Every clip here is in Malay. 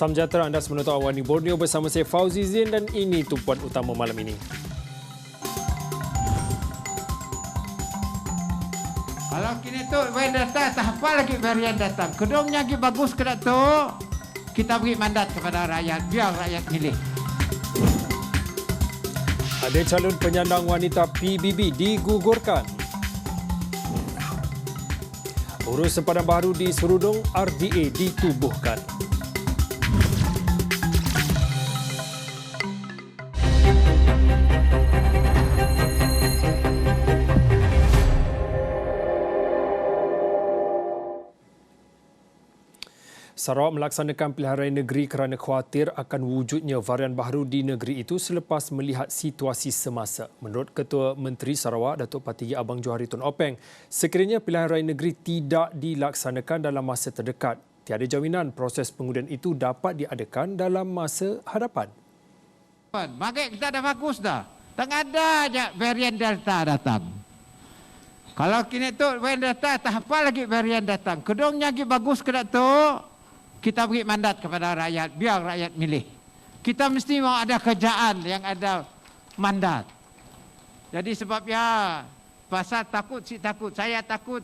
Salam sejahtera, anda menonton Awani Borneo bersama saya Fauzi Zin dan ini tumpuan utama malam ini. Kalau kini tu varian datang, tak apa lagi varian datang. Kedungnya lagi bagus ke tu, kita beri mandat kepada rakyat, biar rakyat milih. Ada calon penyandang wanita PBB digugurkan. Urus sempadan baru di Serudong RDA ditubuhkan. Sarawak melaksanakan pilihan raya negeri kerana khawatir akan wujudnya varian baru di negeri itu selepas melihat situasi semasa. Menurut Ketua Menteri Sarawak, Datuk Patigi Abang Johari Tun Openg, sekiranya pilihan raya negeri tidak dilaksanakan dalam masa terdekat, tiada jaminan proses pengundian itu dapat diadakan dalam masa hadapan. Bagai kita dah bagus dah. Tak ada je varian Delta datang. Kalau kini tu varian Delta, tak apa lagi varian datang. Kedungnya lagi bagus ke tu, kita beri mandat kepada rakyat, biar rakyat milih. Kita mesti mau ada kerjaan yang ada mandat. Jadi sebabnya, pasal takut, si takut. Saya takut,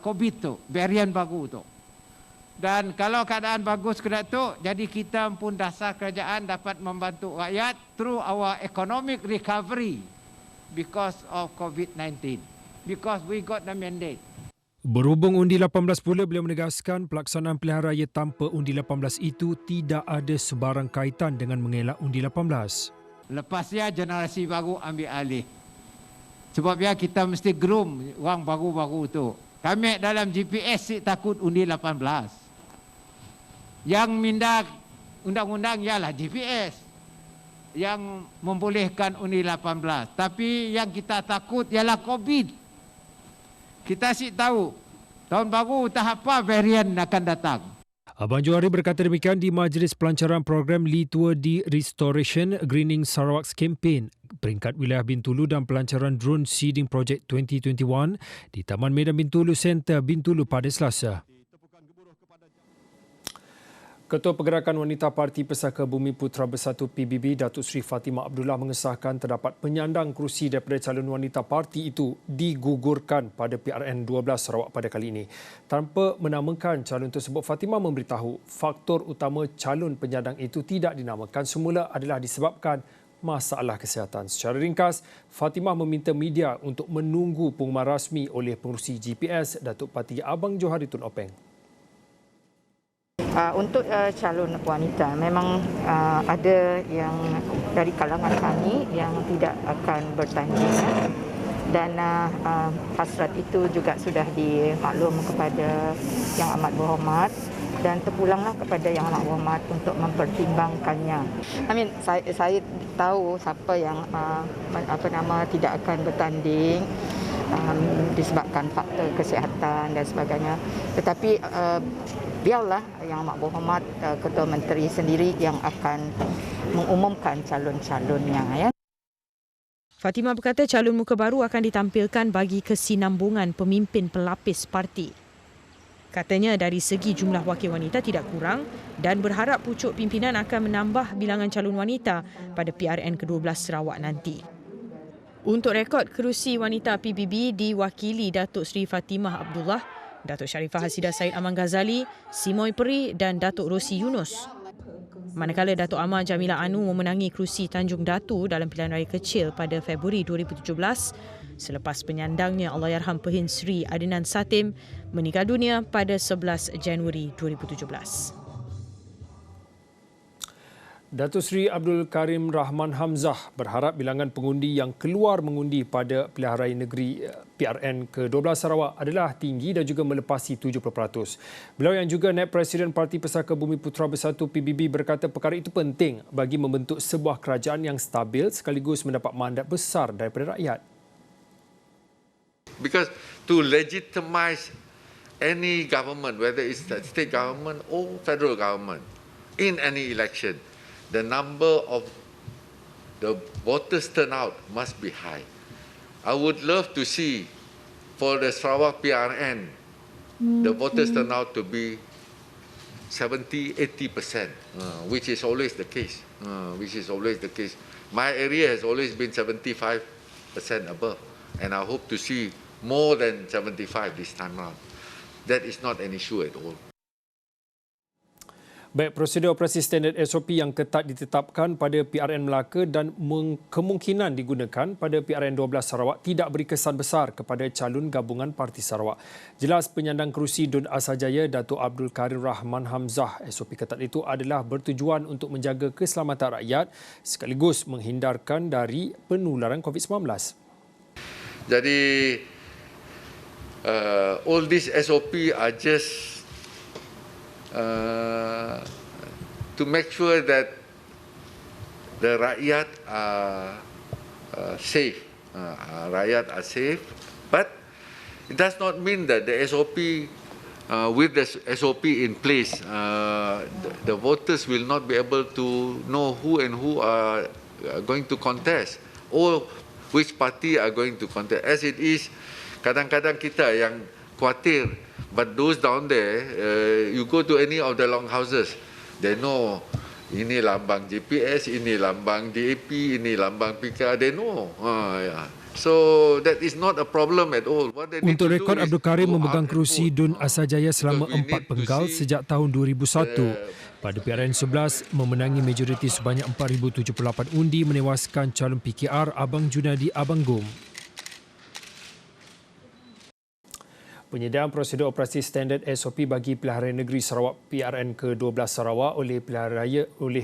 COVID tu, varian baru tu. Dan kalau keadaan bagus kena tu, jadi kita pun dasar kerajaan dapat membantu rakyat through our economic recovery because of COVID-19. Because we got the mandate. Berhubung undi 18 pula, beliau menegaskan pelaksanaan pilihan raya tanpa undi 18 itu tidak ada sebarang kaitan dengan mengelak undi 18. Lepasnya generasi baru ambil alih. Sebab ya kita mesti groom orang baru-baru tu. Kami dalam GPS si takut undi 18. Yang minda undang-undang ialah GPS. Yang membolehkan undi 18. Tapi yang kita takut ialah COVID. Kita sih tahu, tahun baru tak apa varian akan datang. Abang Johari berkata demikian di Majlis Pelancaran Program Litua di Restoration Greening Sarawak's Campaign peringkat wilayah Bintulu dan pelancaran Drone Seeding Project 2021 di Taman Medan Bintulu Center Bintulu pada Selasa. Ketua Pergerakan Wanita Parti Pesaka Bumi Putera Bersatu PBB, Datuk Seri Fatimah Abdullah mengesahkan terdapat penyandang kerusi daripada calon wanita parti itu digugurkan pada PRN 12 Sarawak pada kali ini. Tanpa menamakan calon tersebut, Fatimah memberitahu faktor utama calon penyandang itu tidak dinamakan semula adalah disebabkan masalah kesihatan. Secara ringkas, Fatimah meminta media untuk menunggu pengumuman rasmi oleh pengerusi GPS, Datuk Patigi Abang Johari Tun Openg. Untuk calon wanita, memang ada yang dari kalangan kami yang tidak akan bertanding dan hasrat itu juga sudah dimaklum kepada Yang Amat Berhormat dan terpulanglah kepada Yang Amat Berhormat untuk mempertimbangkannya. Saya tahu siapa yang tidak akan bertanding disebabkan faktor kesihatan dan sebagainya. Tetapi biarlah Yang Amat Berhormat Ketua Menteri sendiri yang akan mengumumkan calon-calonnya. Ya. Fatimah berkata calon muka baru akan ditampilkan bagi kesinambungan pemimpin pelapis parti. Katanya dari segi jumlah wakil wanita tidak kurang dan berharap pucuk pimpinan akan menambah bilangan calon wanita pada PRN ke-12 Sarawak nanti. Untuk rekod kerusi wanita PBB diwakili Datuk Seri Fatimah Abdullah, Datuk Sharifah Hasidah Said Aman Ghazali, Simoy Peri dan Datuk Rosi Yunus. Manakala Datuk Amar Jamilah Anu memenangi kerusi Tanjung Datu dalam pilihan raya kecil pada Februari 2017 selepas penyandangnya Allahyarham Pehin Sri Adnan Satim meninggal dunia pada 11 Januari 2017. Datuk Seri Abdul Karim Rahman Hamzah berharap bilangan pengundi yang keluar mengundi pada pilihan raya negeri PRN ke-12 Sarawak adalah tinggi dan juga melepasi 70%. Beliau yang juga Naib Presiden Parti Pesaka Bumi Putera Bersatu PBB berkata perkara itu penting bagi membentuk sebuah kerajaan yang stabil sekaligus mendapat mandat besar daripada rakyat. Because to legitimize any government, whether it's the state government or federal government, in any election, the number of the voters turnout must be high. I would love to see for the Sarawak PRN the voters turn out to be 70-80%, which is always the case. My area has always been 75% above, and I hope to see more than 75 this time round. That is not an issue at all. Baik, prosedur operasi standard SOP yang ketat ditetapkan pada PRN Melaka dan kemungkinan digunakan pada PRN 12 Sarawak tidak beri kesan besar kepada calon gabungan Parti Sarawak. Jelas penyandang kerusi Dun Asajaya Datuk Abdul Karim Rahman Hamzah, SOP ketat itu adalah bertujuan untuk menjaga keselamatan rakyat sekaligus menghindarkan dari penularan COVID-19. Jadi, all these SOP are just to make sure that the rakyat are safe. But it does not mean that the SOP, with the SOP in place, the voters will not be able to know who and who are going to contest or which party are going to contest. As it is, kadang-kadang kita yang khawatir. But those down there, you go to any of the longhouses, they know ini lambang JPS, ini lambang DAP, ini lambang PK, they know. So that is not a problem at all. Untuk rekod, Abdul Karim memegang kerusi Dun Asajaya selama 4 penggal sejak tahun 2001. Pada PRN 11, memenangi majoriti sebanyak 4,078 undi menewaskan calon PKR Abang Junadi Abang Gom. Penyediaan prosedur operasi standard SOP bagi Pilihan Negeri Sarawak PRN ke-12 Sarawak oleh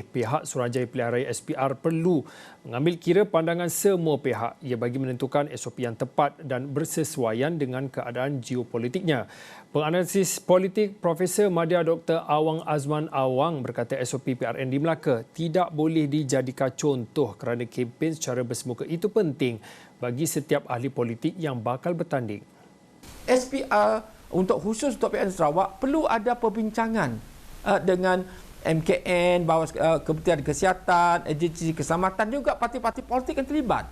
pihak Suruhanjaya Pilihan Raya SPR perlu mengambil kira pandangan semua pihak. Ia bagi menentukan SOP yang tepat dan bersesuaian dengan keadaan geopolitiknya. Penganalisis politik Profesor Madya Dr. Awang Azman Awang berkata SOP PRN di Melaka tidak boleh dijadikan contoh kerana kempen secara bersemuka itu penting bagi setiap ahli politik yang bakal bertanding. SPR untuk khusus untuk PRN Sarawak perlu ada perbincangan dengan MKN, Kementerian Kesihatan, agensi keselamatan, juga parti-parti politik yang terlibat.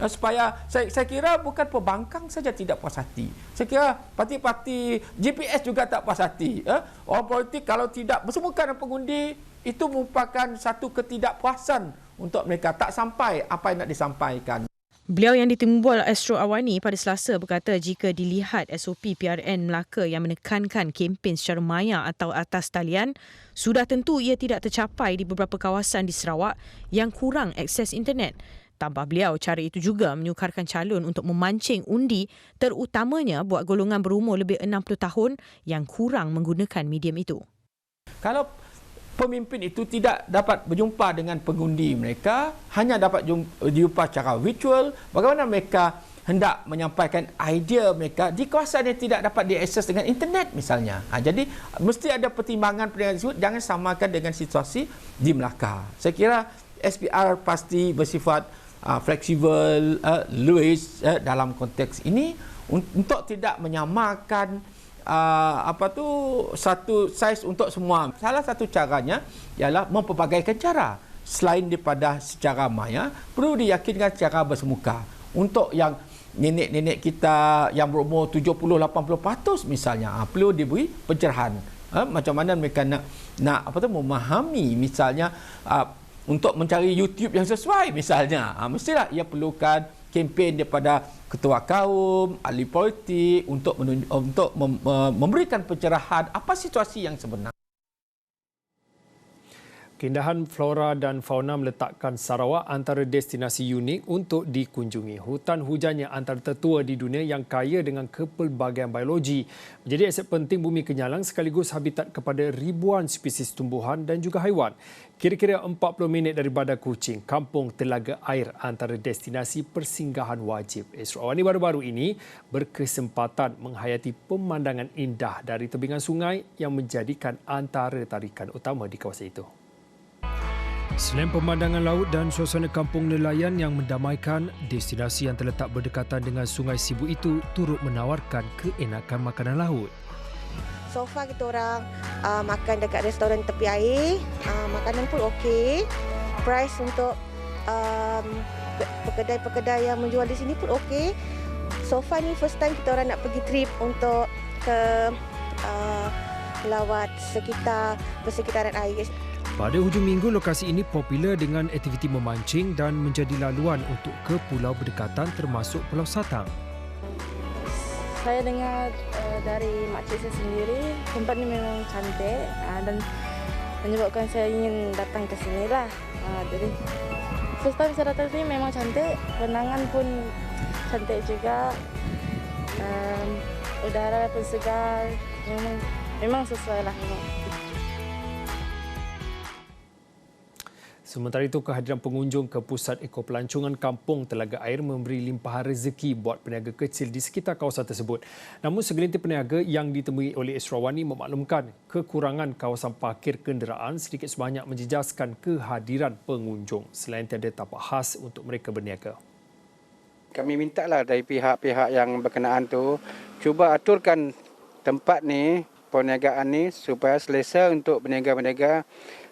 Supaya saya kira bukan pembangkang saja tidak puas hati. Saya kira parti-parti GPS juga tak puas hati. Orang politik kalau tidak bersemuka dengan pengundi, itu merupakan satu ketidakpuasan untuk mereka. Tak sampai apa yang nak disampaikan. Beliau yang ditimbul Astro Awani pada Selasa berkata jika dilihat SOP PRN Melaka yang menekankan kempen secara maya atau atas talian, sudah tentu ia tidak tercapai di beberapa kawasan di Sarawak yang kurang akses internet. Tambah beliau, cara itu juga menyukarkan calon untuk memancing undi, terutamanya buat golongan berumur lebih 60 tahun yang kurang menggunakan medium itu. Kalau pemimpin itu tidak dapat berjumpa dengan pengundi mereka, hanya dapat jumpa secara virtual, bagaimana mereka hendak menyampaikan idea mereka di kawasan yang tidak dapat diakses dengan internet misalnya. Jadi mesti ada pertimbangan tersebut, jangan samakan dengan situasi di Melaka. Saya kira SPR pasti bersifat fleksibel, luas dalam konteks ini untuk tidak menyamakan satu saiz untuk semua. Salah satu caranya ialah mempelbagaikan cara. Selain daripada secara maya, perlu diyakinkan secara bersemuka. Untuk yang nenek-nenek kita yang berumur 70-80% misalnya, perlu diberi pencerahan. Macam mana mereka nak memahami misalnya untuk mencari YouTube yang sesuai misalnya. Mestilah ia perlukan kempen daripada ketua kaum, ahli politik untuk memberikan pencerahan apa situasi yang sebenar. Keindahan flora dan fauna meletakkan Sarawak antara destinasi unik untuk dikunjungi. Hutan hujan yang antara tertua di dunia yang kaya dengan kepelbagaian biologi menjadi aset penting bumi Kenyalang sekaligus habitat kepada ribuan spesies tumbuhan dan juga haiwan. Kira-kira 40 minit dari Bandar Kuching, Kampung Telaga Air antara destinasi persinggahan wajib. Astro Awani baru-baru ini berkesempatan menghayati pemandangan indah dari tebingan sungai yang menjadikan antara tarikan utama di kawasan itu. Selain pemandangan laut dan suasana kampung nelayan yang mendamaikan, destinasi yang terletak berdekatan dengan Sungai Sibu itu turut menawarkan keenakan makanan laut. So far kita orang makan dekat restoran tepi air, makanan pun okey. Price untuk pekedai-pekedai yang menjual di sini pun okey. So far ni first time kita orang nak pergi trip untuk ke melawat persekitaran air. Pada hujung minggu, lokasi ini popular dengan aktiviti memancing dan menjadi laluan untuk ke pulau berdekatan termasuk Pulau Satang. Saya dengar dari makcik saya sendiri, tempat ini memang cantik dan menyebabkan saya ingin datang ke sini lah. Jadi first time saya datang sini memang cantik, pemandangan pun cantik juga, udara pun segar, memang sesuai lah. Sementara itu, kehadiran pengunjung ke pusat ekopelancongan Kampung Telaga Air memberi limpahan rezeki buat peniaga kecil di sekitar kawasan tersebut. Namun segelintir peniaga yang ditemui oleh Esrawani memaklumkan kekurangan kawasan parkir kenderaan sedikit sebanyak menjejaskan kehadiran pengunjung selain tiada tapak khas untuk mereka berniaga. Kami mintalah dari pihak-pihak yang berkenaan tu cuba aturkan tempat ni, perniagaan ni supaya selesa untuk berniaga-berniaga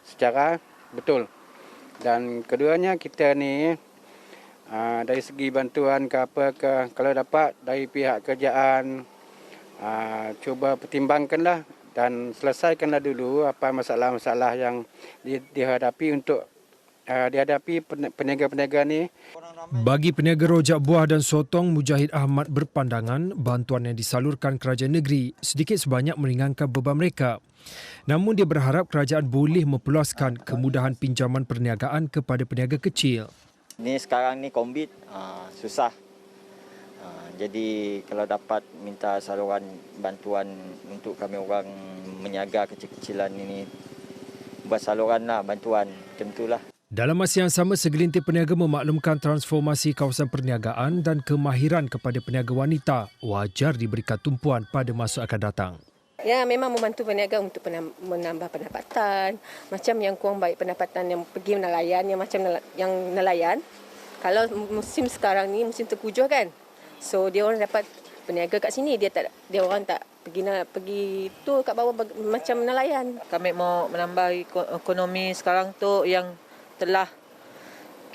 secara betul. Dan keduanya kita ni dari segi bantuan ke apa ke, kalau dapat dari pihak kerajaan cuba pertimbangkanlah dan selesaikanlah dulu apa masalah-masalah yang dihadapi untuk dihadapi peniaga-peniaga ni. Bagi peniaga rojak buah dan sotong, Mujahid Ahmad berpandangan bantuan yang disalurkan kerajaan negeri sedikit sebanyak meringankan beban mereka. Namun dia berharap kerajaan boleh memperluaskan kemudahan pinjaman perniagaan kepada peniaga kecil. Ni sekarang ni COVID susah. Jadi kalau dapat minta saluran bantuan untuk kami orang meniaga kecil-kecilan ini, buat saluranlah bantuan macam itulah. Dalam masa yang sama, segelintir peniaga memaklumkan transformasi kawasan perniagaan dan kemahiran kepada peniaga wanita wajar diberikan tumpuan pada masa akan datang. Ya, memang membantu peniaga untuk menambah pendapatan. Macam yang kurang baik pendapatan yang pergi nelayan, yang nelayan. Kalau musim sekarang ni musim tengkujuh kan. So dia orang dapat peniaga kat sini, dia orang tak pergi tu kat bawah macam nelayan. Kami mau menambah ekonomi sekarang tu yang telah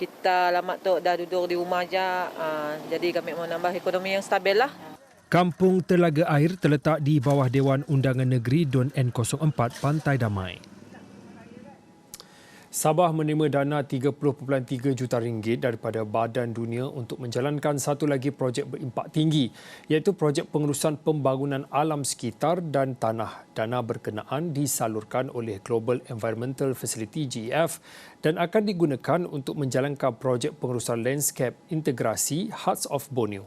kita lama tu dah duduk di rumah aja. Jadi kami mau menambah ekonomi yang stabil lah. Kampung Telaga Air terletak di bawah Dewan Undangan Negeri Dun N04 Pantai Damai. Sabah menerima dana 30.3 juta ringgit daripada Badan Dunia untuk menjalankan satu lagi projek berimpak tinggi, iaitu projek pengurusan pembangunan alam sekitar dan tanah. Dana berkenaan disalurkan oleh Global Environmental Facility GEF dan akan digunakan untuk menjalankan projek pengurusan landscape integrasi Hearts of Borneo.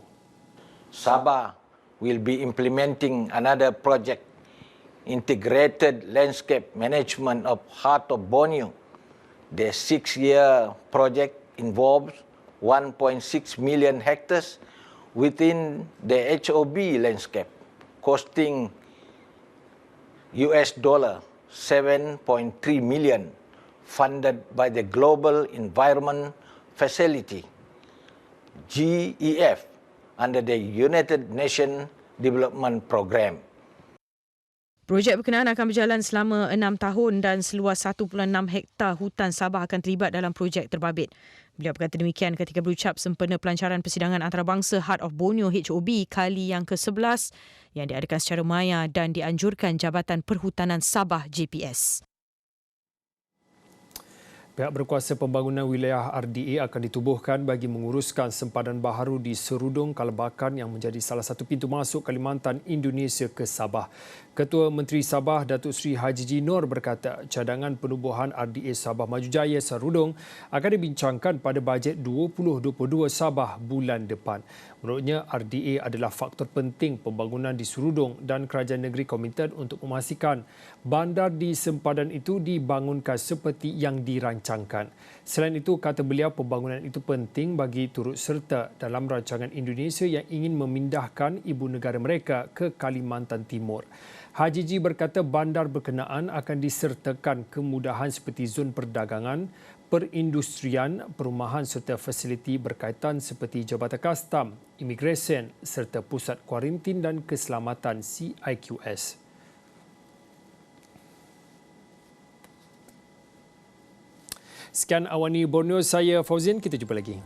Sabah will be implementing another project, Integrated Landscape Management of Heart of Borneo. The 6-year project involves 1.6 million hectares within the HOB landscape, costing $7.3 million, funded by the Global Environment Facility, GEF, under the United Nations Development Program. Projek berkenaan akan berjalan selama 6 tahun dan seluas 1.6 hektar hutan Sabah akan terlibat dalam projek terbabit. Beliau berkata demikian ketika berucap sempena pelancaran persidangan antarabangsa Heart of Borneo HOB kali yang ke-11 yang diadakan secara maya dan dianjurkan Jabatan Perhutanan Sabah JPS. Pihak berkuasa pembangunan wilayah RDA akan ditubuhkan bagi menguruskan sempadan baharu di Serudung Kalabakan yang menjadi salah satu pintu masuk Kalimantan Indonesia ke Sabah. Ketua Menteri Sabah Datuk Seri Haji G. Noor berkata cadangan penubuhan RDA Sabah Maju Jaya Serudung akan dibincangkan pada bajet 2022 Sabah bulan depan. Menurutnya, RDA adalah faktor penting pembangunan di Serudung dan kerajaan negeri komited untuk memastikan bandar di sempadan itu dibangunkan seperti yang dirancangkan. Selain itu, kata beliau, pembangunan itu penting bagi turut serta dalam rancangan Indonesia yang ingin memindahkan ibu negara mereka ke Kalimantan Timur. Haji G berkata bandar berkenaan akan disertakan kemudahan seperti zon perdagangan, perindustrian, perumahan serta fasiliti berkaitan seperti Jabatan Kastam, Imigresen serta Pusat Kuarantin dan Keselamatan CIQS. Sekian Awani Borneo, saya Fauzin, kita jumpa lagi.